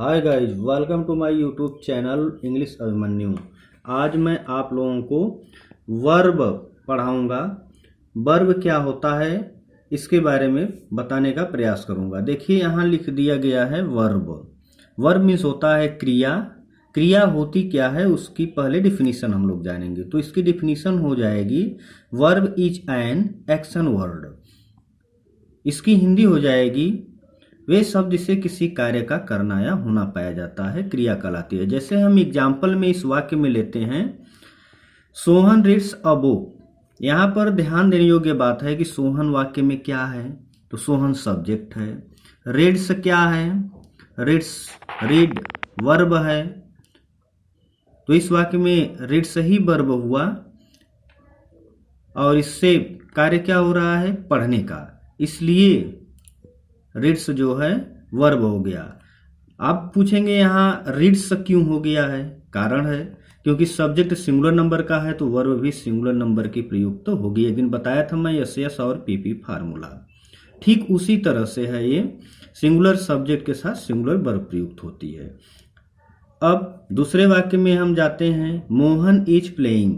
Hi guys, welcome to my YouTube channel English Abhimanyu. आज मैं आप लोगों को वर्ब पढ़ाऊंगा। वर्ब क्या होता है इसके बारे में बताने का प्रयास करूंगा। देखिए यहाँ लिख दिया गया है वर्ब। वर्ब मीन्स होता है क्रिया। क्रिया होती क्या है उसकी पहले डिफिनीशन हम लोग जानेंगे। तो इसकी डिफिनीशन हो जाएगी verb is an action word. इसकी हिंदी हो जाएगी वे शब्द जिससे किसी कार्य का करना या होना पाया जाता है, क्रिया कहलाती है। जैसे हम एग्जाम्पल में इस वाक्य में लेते हैं सोहन रीड्स अ बुक। यहाँ पर ध्यान देने योग्य बात है कि सोहन वाक्य में क्या है, तो सोहन सब्जेक्ट है। रीड्स क्या है, रीड्स रीड वर्ब है। तो इस वाक्य में रीड्स ही वर्ब हुआ और इससे कार्य क्या हो रहा है, पढ़ने का, इसलिए रीड्स जो है वर्ब हो गया। आप पूछेंगे यहाँ रीड्स क्यों हो गया है, कारण है क्योंकि सब्जेक्ट सिंगुलर नंबर का है तो वर्ब भी सिंगुलर नंबर की प्रयुक्त तो होगी। एक दिन बताया था मैं एस और पीपी फार्मूला। ठीक उसी तरह से है ये, सिंगुलर सब्जेक्ट के साथ सिंगुलर वर्ब प्रयुक्त होती है। अब दूसरे वाक्य में हम जाते हैं मोहन इज प्लेइंग।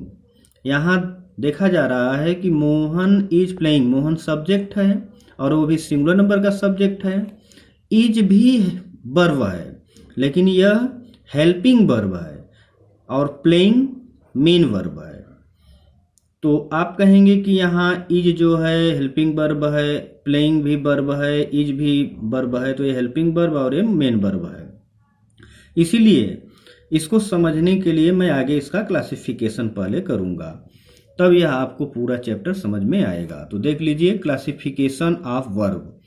यहाँ देखा जा रहा है कि Mohan is playing, Mohan subject है और वो भी सिंगुलर नंबर का सब्जेक्ट है। इज भी वर्ब है लेकिन यह हेल्पिंग वर्ब है और प्लेइंग मेन वर्ब है। तो आप कहेंगे कि यहाँ इज जो है हेल्पिंग वर्ब है, प्लेइंग भी वर्ब है, इज भी वर्ब है, तो ये हेल्पिंग वर्ब और ये मेन वर्ब है। इसीलिए इसको समझने के लिए मैं आगे इसका क्लासिफिकेशन पहले करूंगा, तब यह आपको पूरा चैप्टर समझ में आएगा। तो देख लीजिए क्लासिफिकेशन ऑफ वर्ब।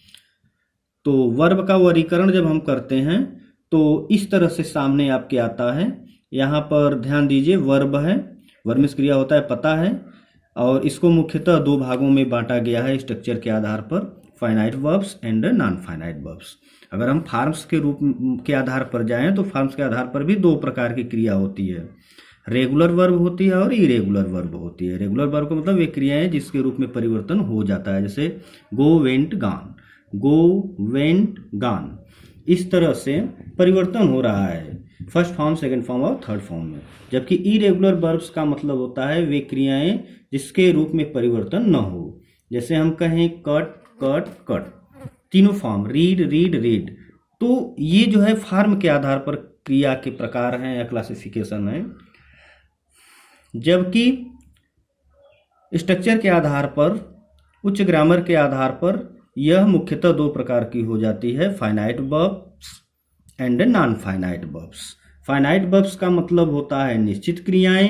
तो वर्ब का वर्गीकरण जब हम करते हैं तो इस तरह से सामने आपके आता है। यहाँ पर ध्यान दीजिए वर्ब है, वर्ब में क्रिया होता है, पता है, और इसको मुख्यतः दो भागों में बांटा गया है स्ट्रक्चर के आधार पर, finite verbs and non finite verbs. अगर हम फॉर्म्स के रूप के आधार पर जाएं तो फॉर्म्स के आधार पर भी दो प्रकार की क्रिया होती है, रेगुलर वर्ब होती है और इरेगुलर वर्ब होती है। रेगुलर वर्ब का मतलब वे क्रियाएं जिसके रूप में परिवर्तन हो जाता है, जैसे गो वेंट गान, गो वेंट गान, इस तरह से परिवर्तन हो रहा है फर्स्ट फॉर्म, सेकंड फॉर्म और थर्ड फॉर्म में। जबकि इरेगुलर वर्ब्स का मतलब होता है वे क्रियाएं जिसके रूप में परिवर्तन न हो। जैसे हम कहें कट कट कट, तीनों फॉर्म, रीड रीड रीड। तो ये जो है फॉर्म के आधार पर क्रिया के प्रकार हैं या क्लासिफिकेशन है। जबकि स्ट्रक्चर के आधार पर, उच्च ग्रामर के आधार पर यह मुख्यतः दो प्रकार की हो जाती है, finite verbs and non finite verbs. Finite verbs का मतलब होता है निश्चित क्रियाएं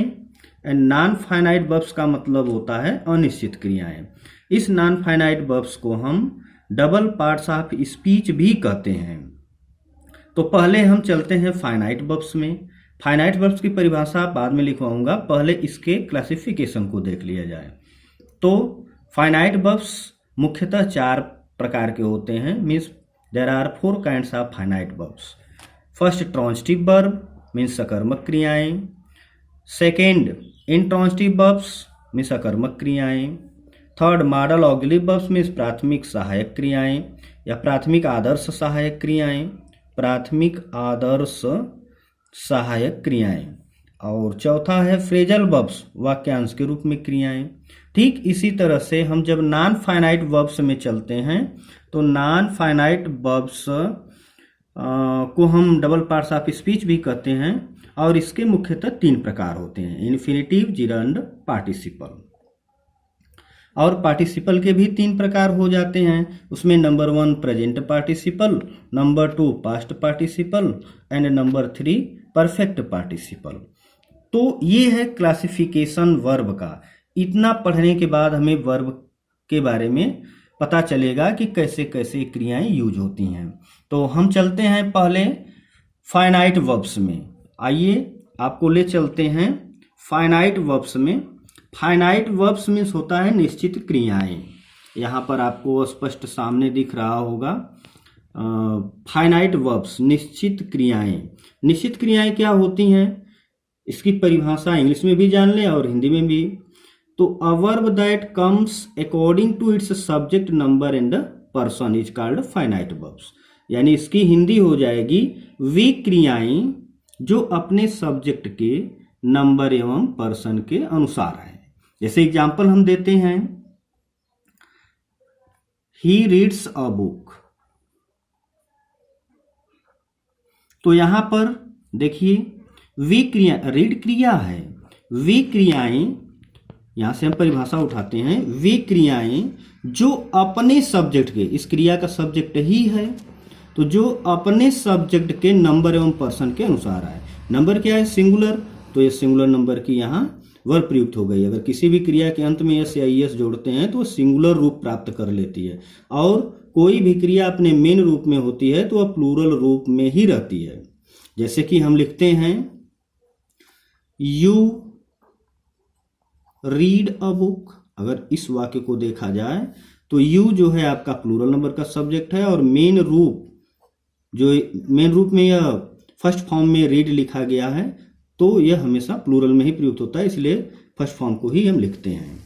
एंड नॉन फाइनाइट वर्ब्स का मतलब होता है अनिश्चित क्रियाएं। इस नॉन फाइनाइट वर्ब्स को हम डबल पार्ट्स ऑफ स्पीच भी कहते हैं। तो पहले हम चलते हैं फाइनाइट वर्ब्स में। फाइनाइट वर्ब्स की परिभाषा बाद में लिखवाऊंगा, पहले इसके क्लासिफिकेशन को देख लिया जाए। तो फाइनाइट वर्ब्स मुख्यतः चार प्रकार के होते हैं, means there are 4 kinds of finite verbs. First transitive verb means सकर्मक क्रियाएं। सेकेंड इंट्रांजिटिव वर्ब्स मीन्स अकर्मक क्रियाएं। Third modal auxiliary verbs means प्राथमिक सहायक क्रियाएं या प्राथमिक आदर्श सहायक क्रियाएं, प्राथमिक आदर्श सहायक क्रियाएं। और चौथा है फ्रेजल वर्ब्स, वाक्यांश के रूप में क्रियाएं। ठीक इसी तरह से हम जब नॉन फाइनाइट वर्ब्स में चलते हैं तो नॉन फाइनाइट वर्ब्स को हम डबल पार्ट्स ऑफ स्पीच भी कहते हैं और इसके मुख्यतः 3 प्रकार होते हैं, इन्फिनेटिव, जिरंड, पार्टिसिपल। और पार्टिसिपल के भी 3 प्रकार हो जाते हैं, उसमें number 1 present participle, number 2 past participle and number 3 perfect participle. तो ये है क्लासिफिकेशन वर्ब का। इतना पढ़ने के बाद हमें वर्ब के बारे में पता चलेगा कि कैसे कैसे क्रियाएं यूज होती हैं। तो हम चलते हैं पहले फाइनाइट वर्ब्स में। आइए आपको ले चलते हैं फाइनाइट वर्ब्स में। फाइनाइट वर्ब्स मीन्स होता है निश्चित क्रियाएं। यहाँ पर आपको स्पष्ट सामने दिख रहा होगा फाइनाइट वर्ब्स, निश्चित क्रियाएं। निश्चित क्रियाएं क्या होती हैं इसकी परिभाषा इंग्लिश में भी जान लें और हिंदी में भी। तो a verb that comes according to its subject, number and person is called finite verbs. यानी इसकी हिंदी हो जाएगी वे क्रियाएं जो अपने सब्जेक्ट के नंबर एवं पर्सन के अनुसार है। जैसे एग्जाम्पल हम देते हैं, ही रीड्स अ बुक। तो यहां पर देखिए वे क्रिया, रीड क्रिया है, वे क्रियाएं, यहां से हम परिभाषा उठाते हैं, वे क्रियाएं जो अपने सब्जेक्ट के, इस क्रिया का सब्जेक्ट ही है, तो जो अपने सब्जेक्ट के नंबर एवं पर्सन के अनुसार है। नंबर क्या है? सिंगुलर, तो ये सिंगुलर नंबर की यहाँ वर्ब प्रयुक्त हो गई। अगर किसी भी क्रिया के अंत में एस या ईएस जोड़ते हैं तो सिंगुलर रूप प्राप्त कर लेती है, और कोई भी क्रिया अपने मेन रूप में होती है तो वह प्लूरल रूप में ही रहती है। जैसे कि हम लिखते हैं यू रीड अ बुक। अगर इस वाक्य को देखा जाए तो यू जो है आपका प्लूरल नंबर का सब्जेक्ट है, और मेन रूप, जो मेन रूप में यह फर्स्ट फॉर्म में रीड लिखा गया है तो यह हमेशा प्लूरल में ही प्रयुक्त होता है, इसलिए फर्स्ट फॉर्म को ही हम लिखते हैं।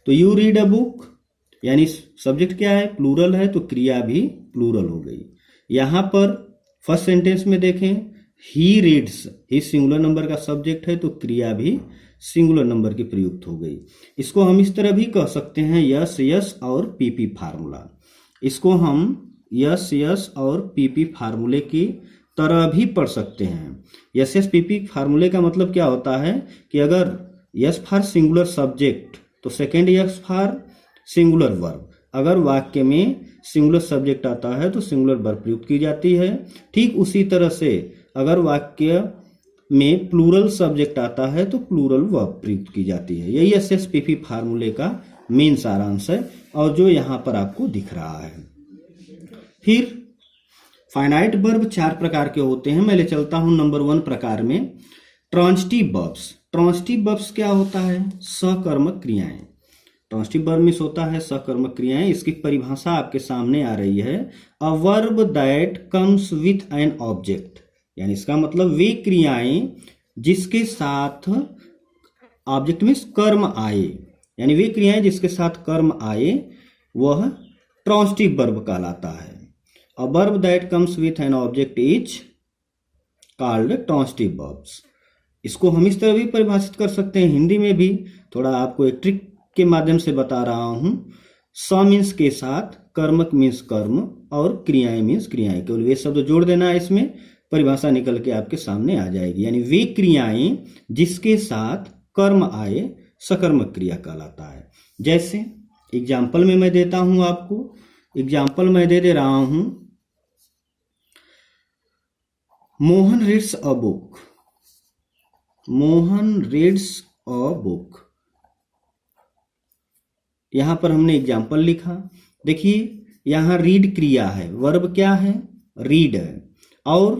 तो यू रीड अ बुक, यानी सब्जेक्ट क्या है? प्लूरल है, तो क्रिया भी प्लूरल हो गई। यहां पर फर्स्ट सेंटेंस में देखें, he reads, he singular number का सब्जेक्ट है तो क्रिया भी सिंगुलर नंबर की प्रयुक्त हो गई। इसको हम इस तरह भी कह सकते हैं यस यस और पीपी फार्मूला। इसको हम यस यस और पीपी फार्मूले की तरह भी पढ़ सकते हैं। यस यस पीपी फार्मूले का मतलब क्या होता है कि अगर यस फॉर सिंगुलर सब्जेक्ट तो second yes for singular verb. अगर वाक्य में सिंगुलर सब्जेक्ट आता है तो सिंगुलर वर्ब प्रयुक्त की जाती है। ठीक उसी तरह से अगर वाक्य में प्लूरल सब्जेक्ट आता है तो प्लूरल वर्ब प्रयुक्त की जाती है। यही एस एस पी फार्मूले का मेन सारांश है, और जो यहाँ पर आपको दिख रहा है। फिर फाइनाइट वर्ब 4 प्रकार के होते हैं। मैं ले चलता हूं नंबर 1 प्रकार में, ट्रांजिटिव वर्ब्स। ट्रांजिटिव वर्ब्स क्या होता है? सकर्मक क्रियाएं। ट्रांजिटिव वर्ब में होता है सकर्मक क्रियाएं। इसकी परिभाषा आपके सामने आ रही है, अ verb that comes with an object. यानी इसका मतलब वे क्रियाएं जिसके साथ ऑब्जेक्ट में कर्म आए, यानी वे क्रियाएं जिसके साथ कर्म आए वह ट्रांजिटिव वर्ब कहलाता है। अ verb that comes with an object is called transitive verbs. इसको हम इस तरह भी परिभाषित कर सकते हैं, हिंदी में भी थोड़ा आपको एक ट्रिक के माध्यम से बता रहा हूं। स मीन्स के साथ, कर्मक मीन्स कर्म, और क्रियाएं मीन्स क्रियाएं, केवल वे शब्द जोड़ देना है, इसमें परिभाषा निकल के आपके सामने आ जाएगी। यानी वे क्रियाएं जिसके साथ कर्म आए सकर्मक क्रिया कहलाता है। जैसे एग्जाम्पल में मैं देता हूं आपको, एग्जाम्पल मैं दे रहा हूं, Mohan reads a book. Mohan reads a book, यहां पर हमने एग्जाम्पल लिखा। देखिए यहां रीड क्रिया है, वर्ब क्या है? रीड है। और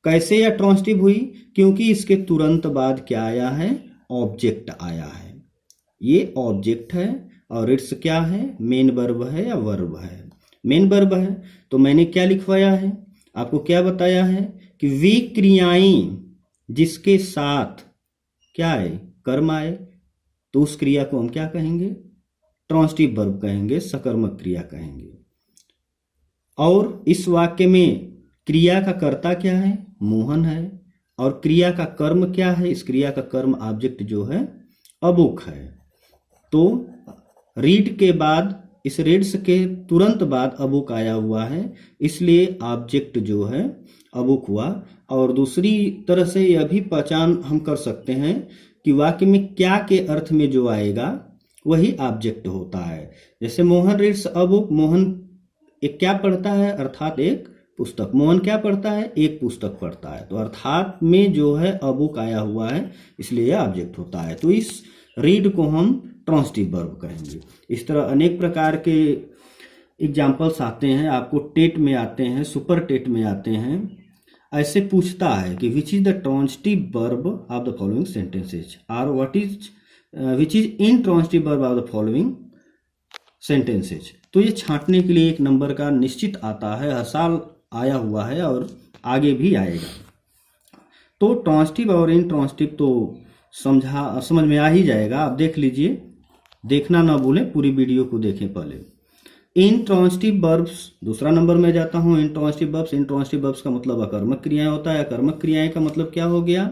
कैसे यह ट्रांजिटिव हुई? क्योंकि इसके तुरंत बाद क्या आया है? ऑब्जेक्ट आया है। ये ऑब्जेक्ट है, और रीड्स क्या है? मेन वर्ब है या वर्ब है? मेन वर्ब है। तो मैंने क्या लिखवाया है? आपको क्या बताया है कि वे क्रियाएं जिसके साथ क्या है? कर्म आए, तो उस क्रिया को हम क्या कहेंगे? ट्रांजिटिव वर्ब कहेंगे, सकर्मक क्रिया कहेंगे। और इस वाक्य में क्रिया का कर्ता क्या है? मोहन है। और क्रिया का कर्म क्या है? इस क्रिया का कर्म ऑब्जेक्ट जो है अ बुक है। तो रीड के बाद, इस रीड्स के तुरंत बाद अ बुक आया हुआ है, इसलिए ऑब्जेक्ट जो है अ बुक हुआ। और दूसरी तरह से यह भी पहचान हम कर सकते हैं कि वाक्य में क्या के अर्थ में जो आएगा वही ऑब्जेक्ट होता है। जैसे Mohan reads a book, Mohan एक क्या पढ़ता है? अर्थात एक पुस्तक। मोहन क्या पढ़ता है? एक पुस्तक पढ़ता है। तो अर्थात में जो है अ बुक आया हुआ है, इसलिए यह ऑब्जेक्ट होता है। तो इस रीड को हम ट्रांजिटिव वर्ब कहेंगे। इस तरह अनेक प्रकार के एग्जाम्पल्स आते हैं, आपको टेट में आते हैं, सुपर टेट में आते हैं। ऐसे पूछता है कि which is the transitive verb of the following sentences, और what is which is intransitive verb of the following sentences. तो ये छांटने के लिए एक नंबर का निश्चित आता है, हर साल आया हुआ है और आगे भी आएगा। तो ट्रांजिटिव और इन ट्रांजिटिव तो समझ में आ ही जाएगा। आप देख लीजिए, देखना ना भूलें, पूरी वीडियो को देखें पहले। इंट्रांसिटिव वर्ब्स, दूसरा नंबर में जाता हूं। इंट्रांसिटिव वर्ब्स, इंट्रांसिटिव वर्ब्स का मतलब अकर्मक क्रियाएं होता है। अकर्मक क्रियाएं का मतलब क्या हो गया?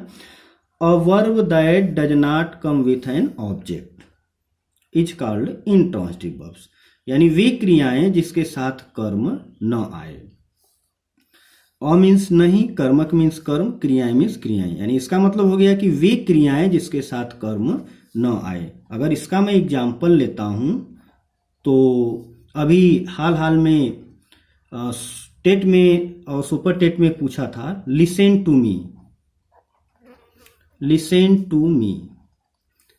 अ verb that does not come with an object is called intransitive verbs, यानी वे क्रियाएं जिसके साथ कर्म न आए। अ मीन्स नहीं, कर्मक मीन्स कर्म, क्रियाएं मीन्स क्रियाएं, यानी इसका मतलब हो गया कि वे क्रियाएं जिसके साथ कर्म न आए। अगर इसका मैं एग्जाम्पल लेता हूं तो अभी हाल में टेट में और सुपर टेट में पूछा था, listen to me, listen to me.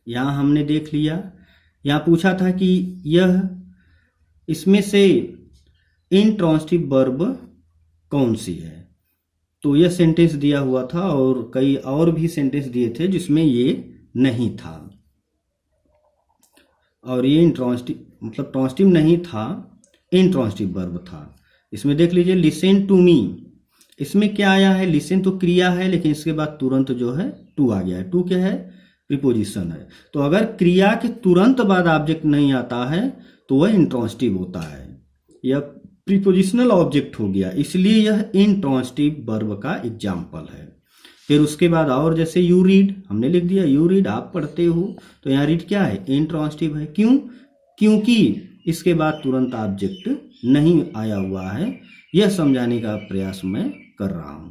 यहां हमने देख लिया, यहां पूछा था कि यह इसमें से इंट्रांसिटिव वर्ब कौन सी है, तो यह सेंटेंस दिया हुआ था और कई और भी सेंटेंस दिए थे जिसमें ये नहीं था, और ये इंट्रांसिटिव मतलब ट्रांसिटिव नहीं था, इंट्रांसिटिव वर्ब था। इसमें देख लीजिए लिसन टू मी, इसमें क्या आया है? लिसन तो क्रिया है, लेकिन इसके बाद तुरंत जो है टू आ गया है। टू क्या है? प्रीपोजिशन है। तो अगर क्रिया के तुरंत बाद ऑब्जेक्ट नहीं आता है तो वह इंट्रांसिटिव होता है, यह प्रीपोजिशनल ऑब्जेक्ट हो गया, इसलिए यह इंट्रांसिटिव वर्ब का एग्जाम्पल है। फिर उसके बाद और जैसे यू रीड, हमने लिख दिया यू रीड, आप पढ़ते हो, तो यहाँ रीड क्या है? इंट्रांसिटिव है। क्यों? क्योंकि इसके बाद तुरंत ऑब्जेक्ट नहीं आया हुआ है, यह समझाने का प्रयास मैं कर रहा हूं।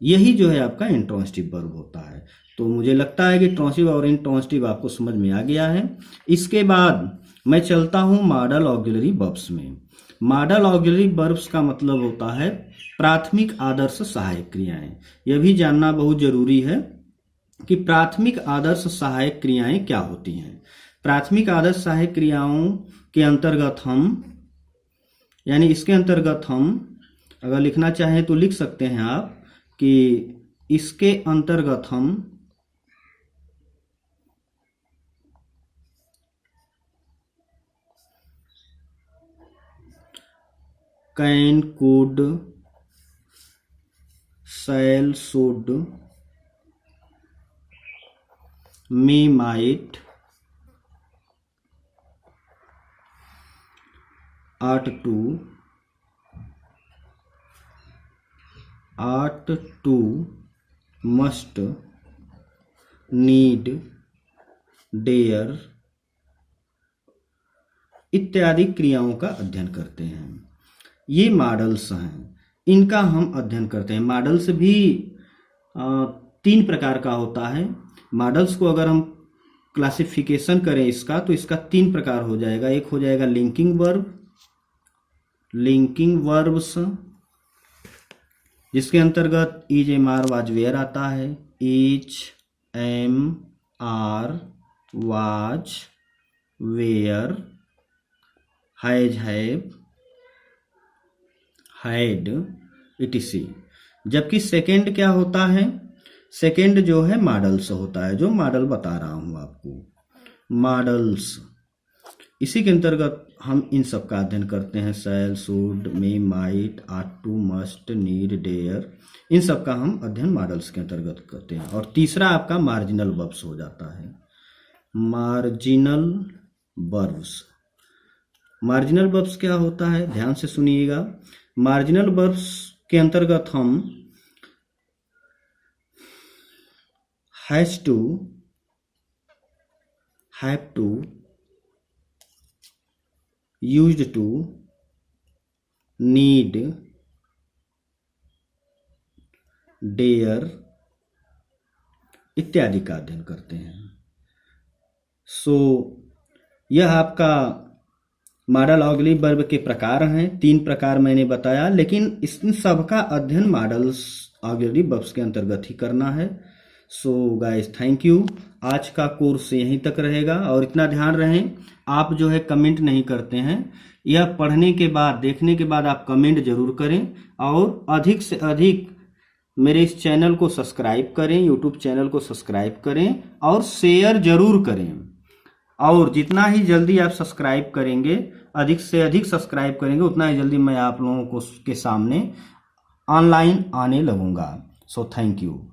यही जो है आपका इंट्रांसिटिव वर्ब होता है। तो मुझे लगता है कि ट्रांसिटिव और इंट्रांसिटिव आपको समझ में आ गया है। इसके बाद मैं चलता हूं मॉडल ऑक्सिलरी वर्ब्स में। मॉडल ऑक्सिलरी वर्ब्स का मतलब होता है प्राथमिक आदर्श सहायक क्रियाएं। यह भी जानना बहुत जरूरी है कि प्राथमिक आदर्श सहायक क्रियाएं क्या होती हैं। प्राथमिक आदर्श सहायक क्रियाओं के अंतर्गत हम, यानी इसके अंतर्गत हम अगर लिखना चाहें तो लिख सकते हैं आप कि इसके अंतर्गत हम can, could, shall, should, may, might, ought to, must, need, dare इत्यादि क्रियाओं का अध्ययन करते हैं। ये मॉडल्स हैं, इनका हम अध्ययन करते हैं। मॉडल्स भी 3 प्रकार का होता है। मॉडल्स को अगर हम क्लासिफिकेशन करें इसका, तो इसका 3 प्रकार हो जाएगा। एक हो जाएगा लिंकिंग वर्ब, लिंकिंग वर्ब्स, जिसके अंतर्गत is, am, are, was, were आता है। Is, am, are, was, were, has, have, had, etc. जबकि सेकंड क्या होता है? सेकंड जो है मॉडल्स होता है, जो मॉडल बता रहा हूं आपको, मॉडल्स। इसी के अंतर्गत हम इन सब का अध्ययन करते हैं। Shall, should, may, might, ought to, must, need, dare, इन सब का हम अध्ययन मॉडल्स के अंतर्गत करते हैं। और तीसरा आपका मार्जिनल वर्ब्स हो जाता है। मार्जिनल वर्ब्स, मार्जिनल वर्ब्स क्या होता है? ध्यान से सुनिएगा। मार्जिनल वर्ब्स के अंतर्गत हम has to, have to, used to, need, dare इत्यादि का अध्ययन करते हैं। यह आपका मॉडल ऑक्सिलरी वर्ब के प्रकार हैं। 3 प्रकार मैंने बताया, लेकिन इन सब का अध्ययन मॉडल्स ऑक्सिलरी वर्ब्स के अंतर्गत ही करना है। Guys, thank you. आज का कोर्स यहीं तक रहेगा। और इतना ध्यान रहें, आप जो है कमेंट नहीं करते हैं। यह पढ़ने के बाद, देखने के बाद आप कमेंट जरूर करें, और अधिक से अधिक मेरे इस चैनल को सब्सक्राइब करें, यूट्यूब चैनल को सब्सक्राइब करें और शेयर जरूर करें। और जितना ही जल्दी आप सब्सक्राइब करेंगे, अधिक से अधिक सब्सक्राइब करेंगे, उतना ही जल्दी मैं आप लोगों को के सामने ऑनलाइन आने लगूंगा। Thank you.